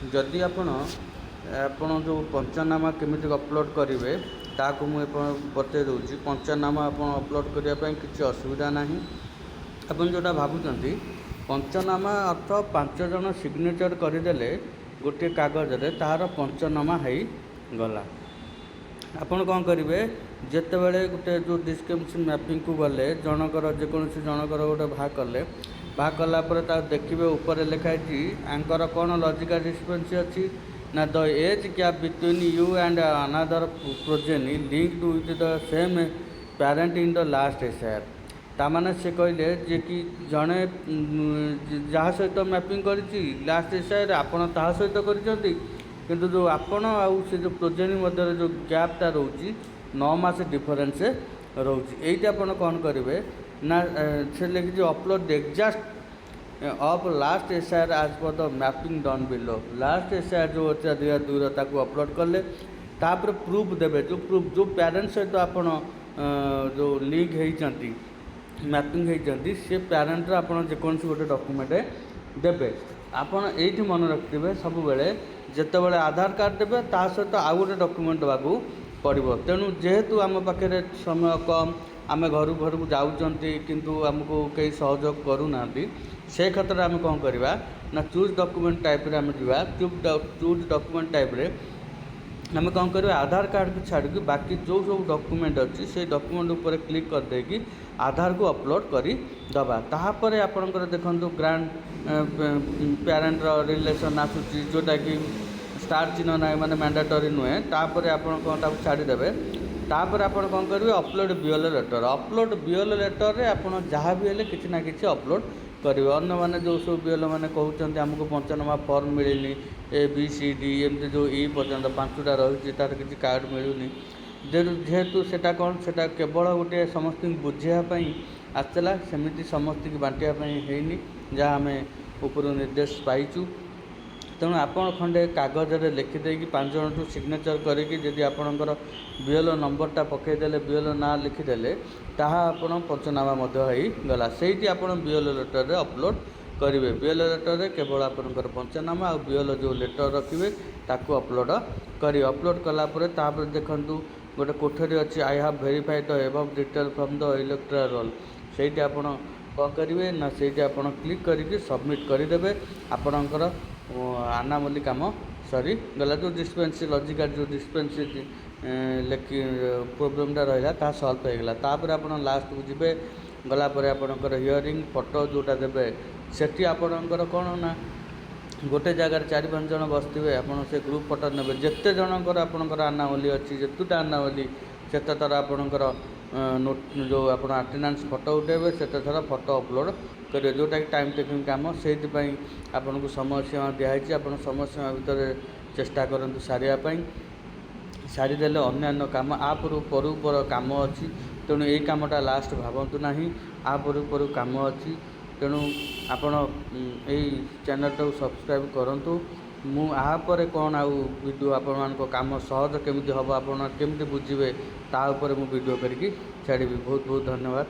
जदि आपण जो पंचनामा केमिति अपलोड करेंगे ताकू मुझे बतई दूसरी पंचनामा आप अपलोड करने किसी असुविधा ना। आप जोटा भावुं पंचनामा अर्थ 5 जन सिग्नेचर करदे गोटे कागज रे तार पंचनामा हो गला। आपण कौन करेंगे जिते बड़े गोटे जो डिस्क्रिप्शन मैपिंग को गले जनकर जेकोसी जनकर गोटे भाग कलापर देखिए ऊपर लिखाई आंकर कौन लॉजिकल डिस्क्रिपेंसी अच्छी ना the age gap between you and another progeny linked with the same parent in the last SR. तामाने से कहले जे कि जड़े जहाँ सहित मैपिंग करी लास्ट एसआर आपण ता सहित करिसेंती किंतु जो आपण आउ से जो प्रोजेनी मध्य जो गैपटा रोची 9 मास डिफरेंस रोची। एइटा आपण कौन करेंगे ना से लिखी upload exact of last SR आज पर the mapping done below. Last SR जो अच्छे 2002 को अपलोड कले तापर प्रूफ देवे जो प्रूफ जो पेरेंट्स सहित आपण जो लिंक होती मैपिंग होती से पेरेंटर आप जेकोसी गोटे डॉक्यूमेंट देवे। आपण ये मन रखिथे सब बेले जिते बड़े आधार कार्ड देवे ता सहित आउ गोटे डॉक्यूमेंट देवाक पड़ो। तेणु जेहेतु आम पाखे समय कम आम घर घर को जाऊँगी किंतु आमको कई सहयोग करूना से क्षेत्र में आम कौन करवा ना चूज डॉक्यूमेंट टाइप रे आम जा चूज डॉक्यूमेंट टाइप रे आम कौन करवा आधार कार्ड को छाड़ी बाकी जो सब डॉक्यूमेंट अच्छी से डॉक्यूमेंट उपर क्लिक कर देगी आधार को अपलोड कर दबा। तापर आपणकर देखो ग्रांड पेरेंट रिलेशन आसूची जोटा कि स्टार चिन्ह ना माने मैंडेटरी नुहे तापर आपण कौन छाड़ीदेवे। तापर आप कौन करेंगे upload BLO letter. Upload BLO letter रे आप जहाँ भी हेल्ले किसी ना किसी अपलोड करेंगे। अन्य मैंने जो सब बीएलओ मैंने कहते आमको पंचनामा फॉर्म मिलनी ABCD एमती जो ई पर्यंत 5टा रही तार किसी कार्ड मिलूनी जेहेतु सेटा कौन सेटा केवल गोटे समस्त बुझापी आसला सेमती समस्त की बांटापी है जहाँ आम ऊपर निर्देश पाइचु। तेणु आपण खंडे कागज रे लिखिदे 5 जन ठू सिग्नेचर करिकी जदि आपणकर बीएलओ नंबरटा पकईदेले बीएलओ ना लिखिदेले ताहा आपण पंचनामा मध्य हो गला। सेठी आपण बीएलओ लेटर रे अपलोड करेंगे। बीएलओ लेटर रे केवल आपणकर पंचनामा और बीएलओ जो लेटर रखिए ताकू अपलोड करेंगे। अपलोड कलापर तापर देखंतु गोटे कोठरी अच्छी I have verified the above detail from the electoral roll सेठी आपण कौन करेंगे ना सेठी आपण क्लिक करके सबमिट करदेवे। आपणकर आनामली कम सरी गला जो डिस्पेंसी लॉजिकल जो डिस्पेंसी लेखि प्रोब्लेमटा रहा ता सल्व होगा। तापर आप लास्ट को जी गलापर आपणकर हियरिंग फोटो जोटा देवे सेठी आपणकर कौन ना गोटे जगार 4-5 जन बसते आप ग्रुप फोटो ने जिते जनकर आपणकर आनामली अच्छी जेतुटा आनामली सेते थर आपणकर जो आप अटेंडेंस फोटो उठेबे सेते थर फोटो अपलोड करेंगे जोटा कि टाइम टेकिंग काम से आपन को समय सीमा दिखाई आप समय सीमा भितर चेष्टा करूँ सारे सारीदेले अन्य कम पर कम अच्छी। तेणु यही कमटा लास्ट भावतु ना पर कम अच्छी। तेणु आपण यही चैनल टाक सब्सक्राइब करूँ। मुझे कौन आउ वीडियो आपण कम सहज केमी हम आप बुझे ता ऊपर मु वीडियो करके छाड़ी। बहुत बहुत धन्यवाद।